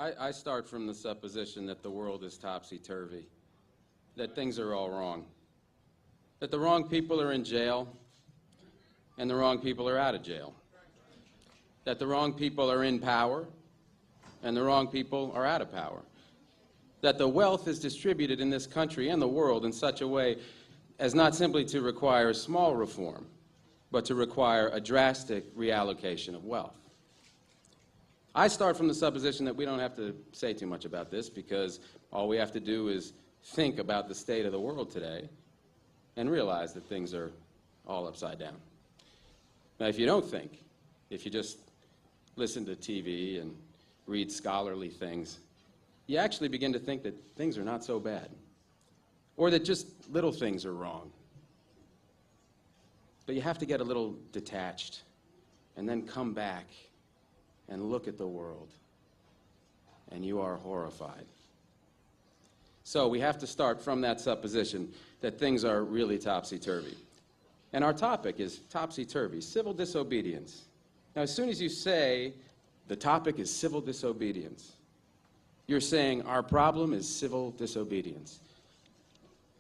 I start from the supposition that the world is topsy-turvy, that things are all wrong, that the wrong people are in jail and the wrong people are out of jail, that the wrong people are in power and the wrong people are out of power, that the wealth is distributed in this country and the world in such a way as not simply to require small reform, but to require a drastic reallocation of wealth. I start from the supposition that we don't have to say too much about this because all we have to do is think about the state of the world today and realize that things are all upside down. Now, if you don't think, if you just listen to TV and read scholarly things, you actually begin to think that things are not so bad, or that just little things are wrong. But you have to get a little detached and then come back and look at the world, and you are horrified. So we have to start from that supposition that things are really topsy-turvy. And our topic is topsy-turvy, civil disobedience. Now, as soon as you say the topic is civil disobedience, you're saying our problem is civil disobedience.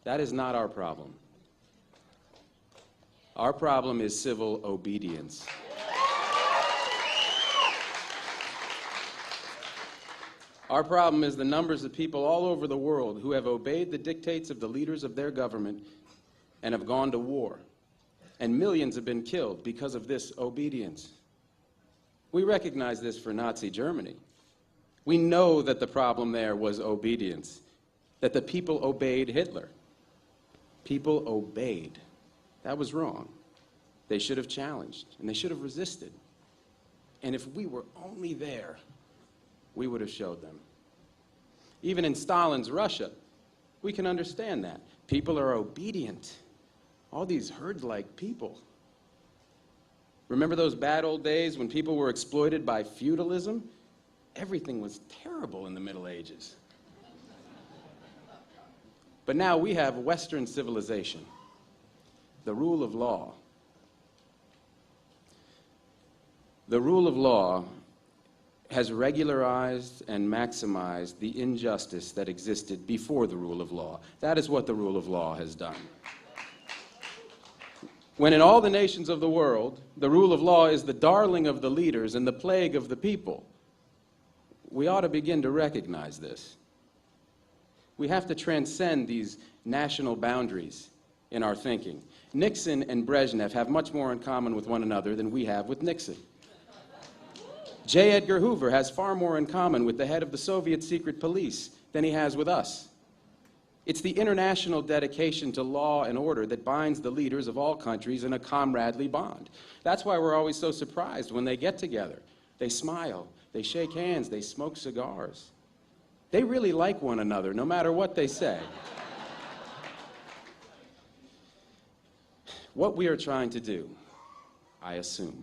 That is not our problem. Our problem is civil obedience. Our problem is the numbers of people all over the world who have obeyed the dictates of the leaders of their government and have gone to war. And millions have been killed because of this obedience. We recognize this for Nazi Germany. We know that the problem there was obedience, that the people obeyed Hitler. People obeyed. That was wrong. They should have challenged, and they should have resisted. And if we were only there, we would have showed them. Even in Stalin's Russia, we can understand that. People are obedient. All these herd-like people. Remember those bad old days when people were exploited by feudalism? Everything was terrible in the Middle Ages. But now we have Western civilization, the rule of law. The rule of law has regularized and maximized the injustice that existed before the rule of law. That is what the rule of law has done. When in all the nations of the world, the rule of law is the darling of the leaders and the plague of the people, we ought to begin to recognize this. We have to transcend these national boundaries in our thinking. Nixon and Brezhnev have much more in common with one another than we have with Nixon. J. Edgar Hoover has far more in common with the head of the Soviet secret police than he has with us. It's the international dedication to law and order that binds the leaders of all countries in a comradely bond. That's why we're always so surprised when they get together. They smile, they shake hands, they smoke cigars. They really like one another, no matter what they say. What we are trying to do, I assume,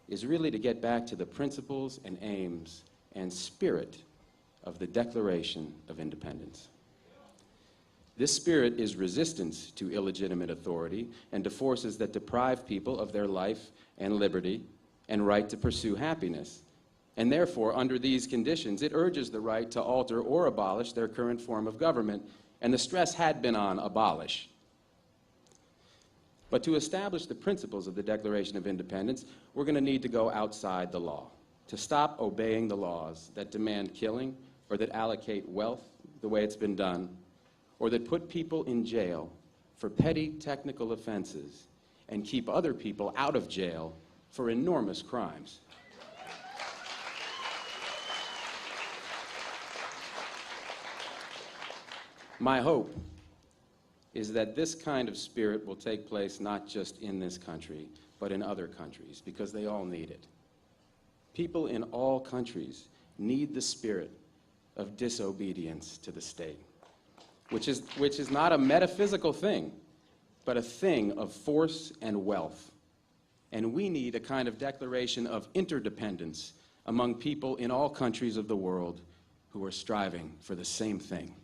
is really to get back to the principles and aims and spirit of the Declaration of Independence. This spirit is resistance to illegitimate authority and to forces that deprive people of their life and liberty and right to pursue happiness. And therefore, under these conditions, it urges the right to alter or abolish their current form of government, and the stress had been on abolish. But to establish the principles of the Declaration of Independence, we're going to need to go outside the law, to stop obeying the laws that demand killing or that allocate wealth the way it's been done, or that put people in jail for petty technical offenses and keep other people out of jail for enormous crimes. My hope is that this kind of spirit will take place not just in this country, but in other countries, because they all need it. People in all countries need the spirit of disobedience to the state, which is not a metaphysical thing, but a thing of force and wealth. And we need a kind of declaration of interdependence among people in all countries of the world who are striving for the same thing.